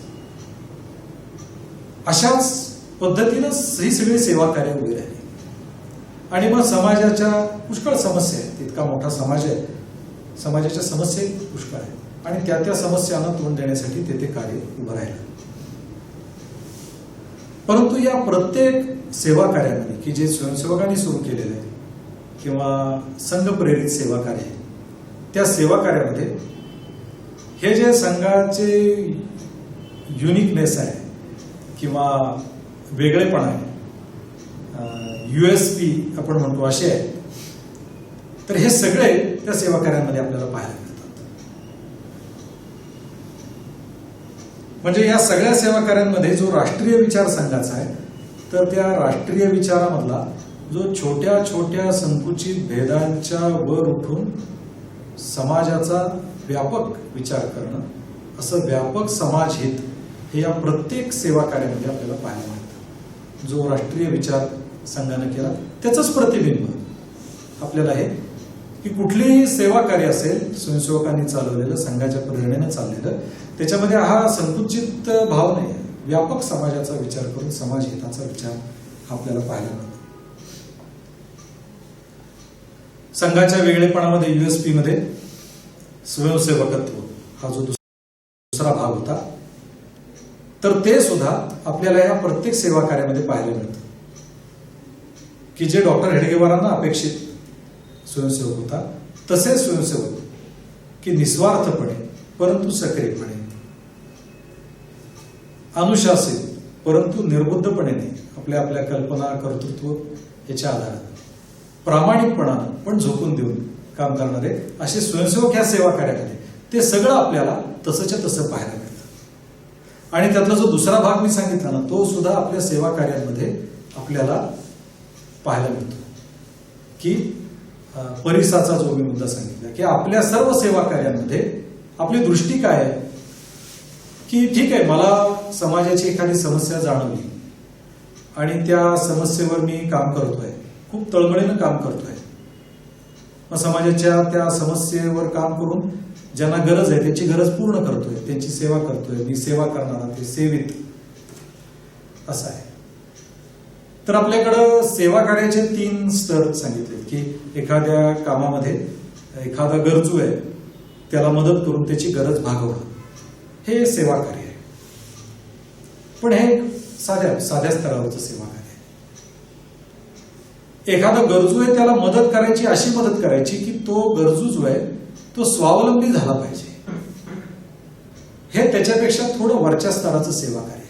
अशाच पद्धतीनं ही सगळी सेवा कार्य उभी राहिली. आणि मग समाजाच्या पुष्कळ समस्या आहेत. इतका मोठा समाज आहे, समाजाच्या समस्या पुष्कळ आहेत आणि त्या समस्यांना तोंड देण्यासाठी ते कार्य उभं राहिलं. परंतु या प्रत्येक सेवा कार्यामध्ये की जे स्वयंसेवकांनी सुरू केलेले आहे किंवा संघ प्रेरित सेवा कार्य आहे, त्या सेवा कार्यामध्ये हे जे संघाचे युनिकनेस आहे किंवा वेगळेपण आहे, USP आपण म्हणतो, असे आहे. तर हे सगळे त्या सेवा कार्यांमध्ये आपल्याला पाहायला मिळतात. म्हणजे या सगळ्या सेवा कार्यांमध्ये जो राष्ट्रीय विचार संघाचा आहे, तर त्या राष्ट्रीय विचारामधला जो छोट्या छोट्या संकुचित भेदांच्या वर उठून समाजाचा व्यापक विचार करणं, असं व्यापक समाजहित हे या प्रत्येक सेवा कार्यामध्ये आपल्याला पाहायला मिळतं. जो राष्ट्रीय विचार संघाने केला त्याचंच प्रतिबिंब आपल्याला आहे की कुठलीही सेवा कार्य असेल स्वयंसेवकांनी चालवलेलं, संघाच्या प्रेरणेने चाललेलं, त्याच्यामध्ये हा संकुचित भाव नाही, व्यापक समाजाचा विचार करून समाजहिताचा विचार आपल्याला पाहायला मिळतो. संघाच्या वेगळेपणामध्ये USP मध्ये स्वयंसेवकत्व हा जो दुसरा भाग होता, तर ते सुद्धा आपल्याला या प्रत्येक सेवा कार्यामध्ये पाहायला मिळतं की जे डॉक्टर हेडगेवारांना अपेक्षित स्वयंसेवक होता, तसे स्वयंसेवक की निस्वार्थपणे परंतु सक्रियपणे, अनुशासित परंतु निर्बुद्धपणे नाही, आपल्या आपल्या कल्पना, कर्तृत्व याच्या आधारात प्रामाणिकपणानं पण झोकून देऊन काम करणारे असे स्वयंसेवक ह्या सेवा कार्यामध्ये, ते सगळं आपल्याला तसंच्या तसं पाहायला मिळतं. आणि त्यातला जो दुसरा भाग मी सांगितला ना, तो सुद्धा आपल्या सेवा कार्यामध्ये आपल्याला पाहायला मिळतो की परिसाचा जो मी मुद्दा सांगितला, की आपल्या सर्व सेवा कार्यांमध्ये आपली दृष्टी काय आहे, की ठीक आहे, मला समाजाची एखादी समस्या जाणवली आणि त्या समस्येवर मी काम करतोय, खूप तळमळीनं काम करतोय, मग समाजाच्या त्या समस्येवर काम करून ज्यांना गरज आहे त्याची गरज पूर्ण करतोय, त्यांची सेवा करतोय. मी सेवा करणारा ते सेवित असं आहे. तर आपल्याकडं सेवा कार्याचे 3 स्तर सांगितले की एखाद्या कामामध्ये एखादा गरजू आहे त्याला मदत करून त्याची गरज भागवणं हे सेवा कार्य आहे. पण हे साध्या स्तरावरचं सेवा कार्य आहे. एखादा गरजू आहे त्याला मदत करायची, अशी मदत करायची की तो गरजू जो आहे तो स्वावलंबी झाला पाहिजे. हे त्याच्यापेक्षा थोडं वरच्या स्तराचं सेवा कार्य आहे.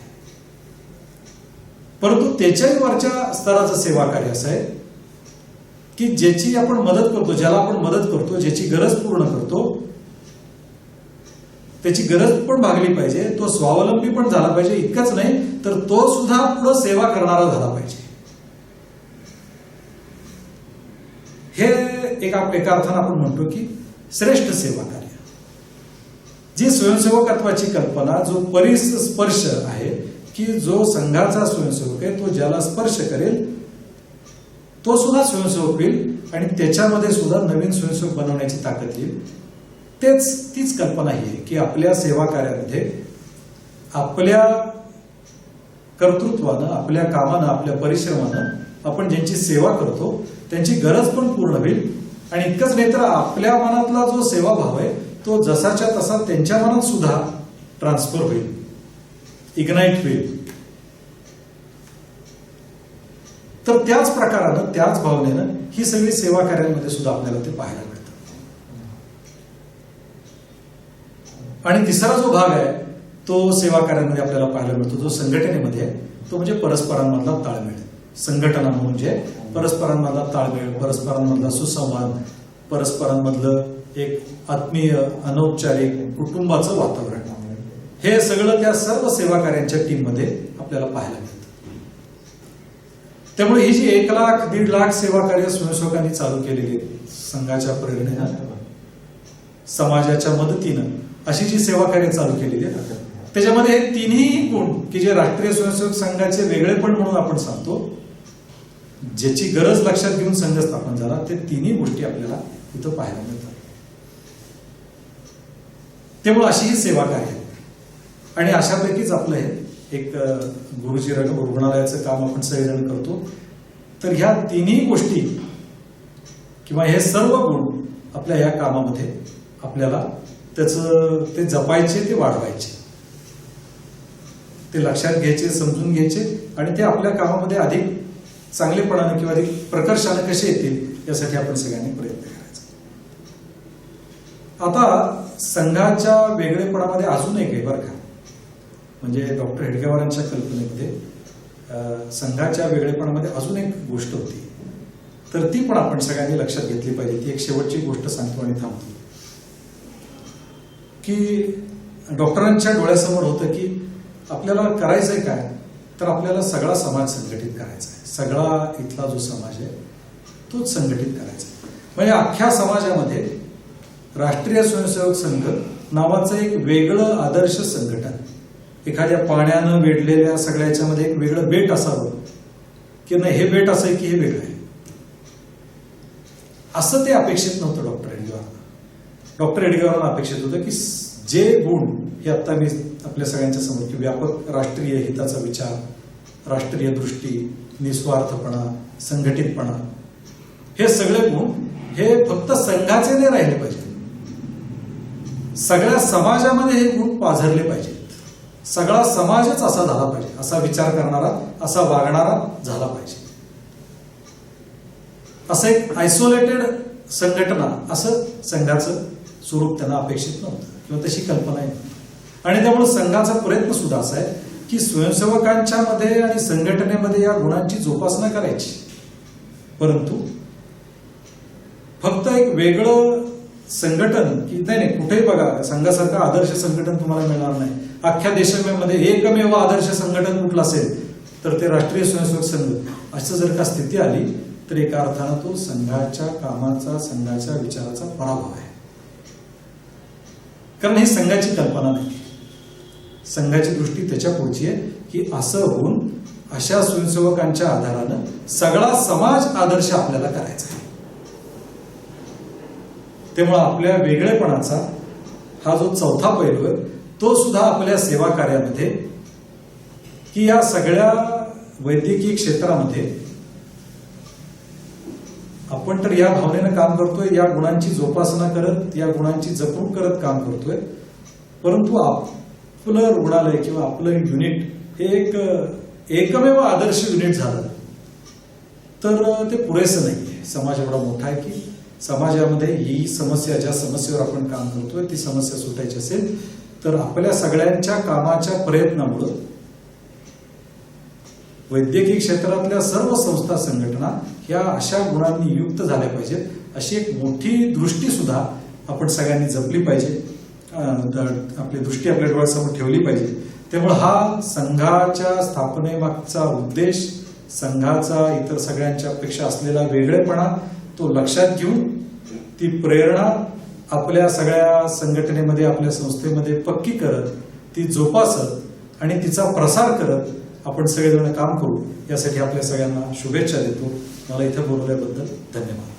परंतु त्याच्याही वरच्या स्तराचं सेवा कार्य असं आहे की ज्याची आपण मदत करतो, ज्याला आपण मदत करतो, ज्याची गरज पूर्ण करतो, त्याची गरज पण भागली पाहिजे, तो स्वावलंबी पण झाला पाहिजे. इतकंच नाही तर तो सुद्धा पुढे सेवा करणारा झाला पाहिजे. हे एका अर्थानं आपण म्हणतो की श्रेष्ठ सेवा कार्य. जी स्वयंसेवकत्वाची कल्पना, जो परिस्पर्श आहे की जो संघाचा स्वयंसेवक आहे तो ज्याला स्पर्श करेल तो सुद्धा स्वयंसेवक होईल आणि त्याच्यामध्ये सुद्धा नवीन स्वयंसेवक बनवण्याची ताकद येईल. तीच कल्पना ही आहे की आपल्या सेवा कार्यामध्ये आपल्या कर्तृत्वानं, आपल्या कामानं, आपल्या परिश्रमानं आपण ज्यांची सेवा करतो त्यांची गरज पण पूर्ण होईल. आणि इतकंच नाही तर आपल्या मनातला जो सेवाभाव आहे तो जसाच्या तसा त्यांच्या मनात सुद्धा ट्रान्सफर होईल, इग्नाइट होईल. तर त्याच प्रकारानं, त्याच भावनेनं ही सगळी सेवा कार्यांमध्ये सुद्धा आपल्याला ते पाहायला मिळतं. आणि तिसरा जो भाग आहे तो सेवा कार्यांमध्ये आपल्याला पाहायला मिळतो जो संघटनेमध्ये आहे, तो म्हणजे परस्परांमधला ताळमेळ. संघटना म्हणजे परस्परांमधला ताळमेळ, परस्परांमधला सुसंवाद, परस्परांमधलं एक आत्मीय, अनौपचारिक कुटुंबाचं वातावरण. हे सगळं त्या सर्व सेवा कार्यांच्या टीममध्ये आपल्याला पाहायला मिळतं. त्यामुळे ही जी 1 लाख 1.5 लाख सेवा कार्य स्वयंसेवकांनी चालू केलेली संघाच्या प्रेरणेनं, समाजाच्या मदतीनं अशी जी सेवा कार्य चालू केलेली आहेत त्याच्यामध्ये हे 3ही गुण की जे राष्ट्रीय स्वयंसेवक संघाचे वेगळेपण म्हणून आपण सांगतो, ज्याची गरज लक्षात घेऊन संघ स्थापन झाला, ते 3ही गोष्टी आपल्याला इथं पाहायला मिळतात. त्यामुळे अशी ही सेवा कार्य आहे. आणि अशापैकीच आपलं हे एक गुरुजी रुग्णालयाचं काम आपण सगळेजण करतो. तर ह्या 3ही गोष्टी किंवा हे सर्व गुण आपल्या या कामामध्ये आपल्याला ते जपायचे, ते वाढवायचे, ते लक्षात घ्यायचे, समजून घ्यायचे आणि ते आपल्या कामामध्ये अधिक चांगलेपणाने किंवा अधिक प्रकर्षाने कसे येतील यासाठी आपण सगळ्यांनी प्रयत्न करायचा. आता संघाच्या वेगळेपणामध्ये अजून एक आहे बरं का, म्हणजे डॉक्टर हेडगेवारांच्या कल्पनेमध्ये संघाच्या वेगळेपणामध्ये अजून एक गोष्ट होती, तर ती पण आपण सगळ्यांनी लक्षात घेतली पाहिजे. ती एक शेवटची गोष्ट सांगतो आणि थांबतो की डॉक्टरांच्या डोळ्यासमोर होतं की आपल्याला करायचंय काय, तर आपल्याला सगळा समाज संघटित करायचा आहे. सगळा इथला जो समाज आहे तोच संघटित करायचा आहे. म्हणजे अख्ख्या समाजामध्ये राष्ट्रीय स्वयंसेवक संघ नावाचं एक वेगळं आदर्श संघटन, एखाद्या पाण्यानं वेढलेल्या सगळ्याच्यामध्ये एक वेगळं बेट असावं की नाही, हे बेट असं आहे की हे वेगळं आहे, असं ते अपेक्षित नव्हतं डॉक्टर हेडगेवारांना. डॉक्टर हेडगेवारांना अपेक्षित होतं की जे गुण हे आता मी आपल्या सगळ्यांच्या समोर की व्यापक राष्ट्रीय हिताचा विचार, राष्ट्रीय दृष्टी, निस्वार्थपणा, संघटितपणा, हे सगळे गुण हे फक्त संघाचे नाही राहिले पाहिजे, सगळ्या समाजामध्ये हे गुण पाझरले पाहिजेत. सगळा समाजच असा झाला पाहिजे, असा विचार करणारा, असा वागणारा झाला पाहिजे. असं एक आयसोलेटेड संघटना, असं संघाचं स्वरूप त्यांना अपेक्षित नव्हतं किंवा तशी कल्पना आहे. आणि त्यामुळे संघाचा प्रयत्न सुद्धा असा आहे की स्वयंसेवकांच्या मध्ये आणि संघटनेमध्ये या गुणांची जोपासना करायची, परंतु फक्त एक वेगळं संघटन की नाही, कुठेही बघा संघासारखं आदर्श संघटन तुम्हाला मिळणार नाही. अख्ख्या देशामध्ये एकमेव आदर्श संघटन कुठलं असेल तर ते राष्ट्रीय स्वयंसेवक संघ. असं जर का स्थिती आली तर एका अर्थानं तो संघाच्या कामाचा, संघाच्या विचाराचा पराभव आहे. कारण ही संघाची कल्पना नाही, संघाची दृष्टी त्याच्या पुढची आहे की असं होऊन अशा स्वयंसेवकांच्या आधारानं सगळा समाज आदर्श आपल्याला करायचा आहे. त्यामुळे आपल्या वेगळेपणाचा हा जो चौथा पैलू आहे तो सुद्धा आपल्या सेवा कार्यामध्ये, की या सगळ्या वैद्यकीय क्षेत्रामध्ये आपण तर या भावनेनं काम करतोय, या गुणांची जोपासना करत, या गुणांची जपणूक करत काम करतोय, परंतु आपलं रुग्णालय किंवा आपलं युनिट हे एकमेव आदर्श युनिट झालं तर ते पुरेसं नाहीये. समाज एवढा मोठा आहे की समाजामध्ये ही समस्या, ज्या समस्येवर आपण काम करतोय ती समस्या सुटायची असेल तर आपल्या सगळ्यांच्या कामाच्या प्रयत्नामुळे वैद्यकीय क्षेत्रातल्या सर्व संस्था, संघटना या अशा गुणांनी युक्त झाल्या पाहिजेत, अशी एक मोठी दृष्टी सुद्धा आपण सगळ्यांनी जपली पाहिजे, आपली दृष्टी आपल्या डोळ्यासमोर ठेवली पाहिजे. त्यामुळे हा संघाच्या स्थापनेमागचा उद्देश, संघाचा इतर सगळ्यांच्या पेक्षा असलेला वेगळेपणा तो लक्षात घेऊन ती प्रेरणा आपल्या सगळ्या संघटनेमध्ये, आपल्या संस्थेमध्ये पक्की करत, ती जोपासत आणि तिचा प्रसार करत आपण सगळेजण काम करू, यासाठी आपल्या सगळ्यांना शुभेच्छा देतो. मला इथे बोलवल्याबद्दल धन्यवाद.